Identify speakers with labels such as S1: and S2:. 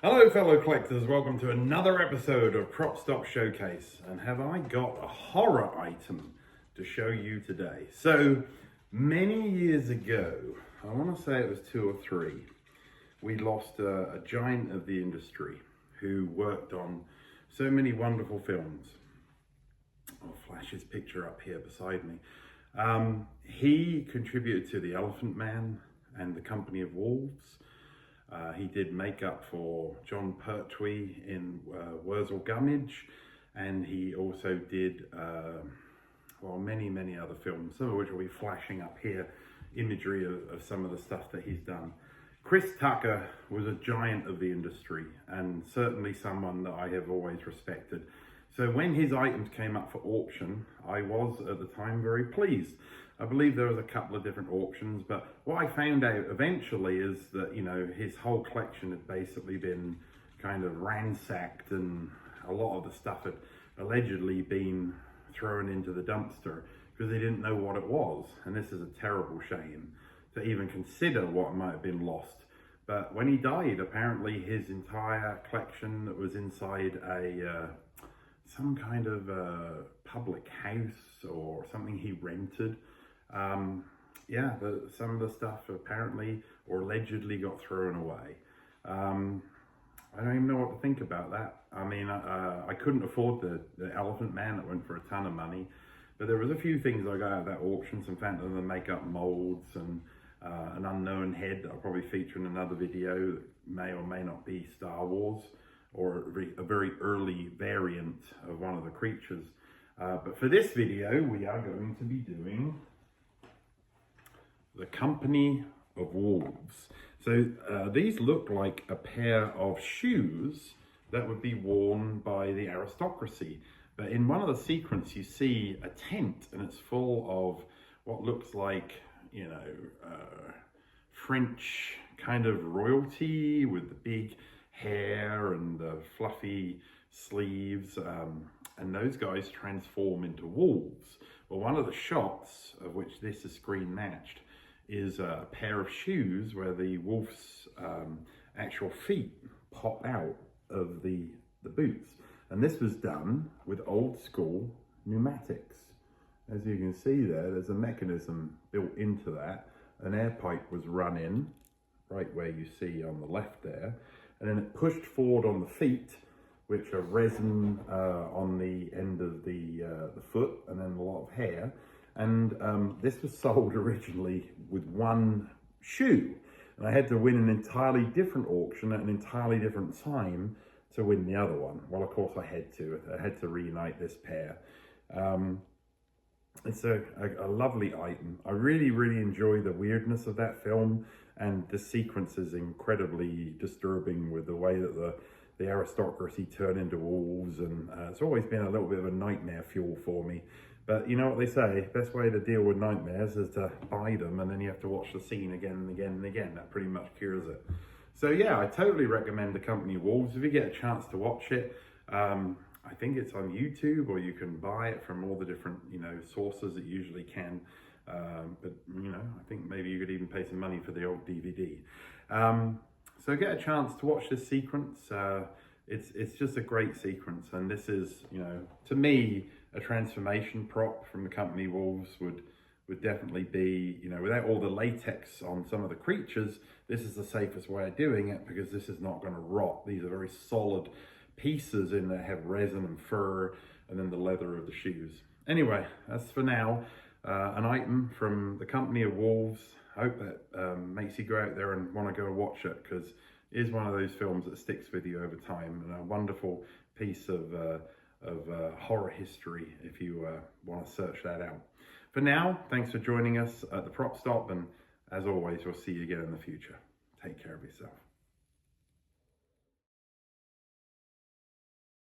S1: Hello fellow collectors, welcome to another episode of Propstopshowcase, and have I got a horror item to show you today. So many years ago, I want to say it was 2 or 3, we lost a giant of the industry who worked on so many wonderful films. I'll flash his picture up here beside me. He contributed to The Elephant Man and The Company of Wolves. He did makeup for John Pertwee in Wurzel Gummidge, and he also did many other films, some of which will be flashing up here, imagery of some of the stuff that he's done. Chris Tucker was a giant of the industry and certainly someone that I have always respected. So when his items came up for auction, I was at the time very pleased. I believe there was a couple of different auctions, but what I found out eventually is that, his whole collection had basically been kind of ransacked, and a lot of the stuff had allegedly been thrown into the dumpster because they didn't know what it was. And this is a terrible shame to even consider what might have been lost. But when he died, apparently his entire collection that was inside some kind of public house or something he rented, some of the stuff apparently or allegedly got thrown away. I don't even know what to think about that. I mean, I couldn't afford the Elephant Man. It went for a ton of money, but there was a few things I got out of that auction, some Phantom of the makeup molds and an unknown head that I'll probably feature in another video that may or may not be Star Wars or a very early variant of one of the creatures. But for this video, we are going to be doing The Company of Wolves. So these look like a pair of shoes that would be worn by the aristocracy. But in one of the sequences, you see a tent, and it's full of what looks like, French kind of royalty with the big hair and the fluffy sleeves, and those guys transform into wolves. Well, one of the shots of which this is screen matched is a pair of shoes where the wolf's actual feet pop out of the boots. And this was done with old school pneumatics. As you can see there's a mechanism built into that. An air pipe was run in, right where you see on the left there, and then it pushed forward on the feet, which are resin on the end of the foot, and then a lot of hair. And this was sold originally with one shoe, and I had to win an entirely different auction at an entirely different time to win the other one. Well, of course I had to reunite this pair. It's a lovely item. I really enjoy the weirdness of that film, and the sequence is incredibly disturbing with the way that the aristocracy turn into wolves, and it's always been a little bit of a nightmare fuel for me. But you know what they say, best way to deal with nightmares is to buy them, and then you have to watch the scene again and again and again. That pretty much cures it. So yeah, I totally recommend The Company of Wolves. If you get a chance to watch it, I think it's on YouTube, or you can buy it from all the different, sources that you usually can. But I think maybe you could even pay some money for the old DVD. So get a chance to watch this sequence. It's just a great sequence, and this is, to me, a transformation prop from The Company Wolves would definitely be, without all the latex on some of the creatures, this is the safest way of doing it, because this is not going to rot. These are very solid pieces in that have resin and fur, and then the leather of the shoes. Anyway, that's for now. An item from The Company of Wolves. I hope that makes you go out there and want to go watch it, because it is one of those films that sticks with you over time, and a wonderful piece of horror history if you want to search that out. For now, thanks for joining us at the Prop Stop, and as always, we'll see you again in the future. Take care of yourself.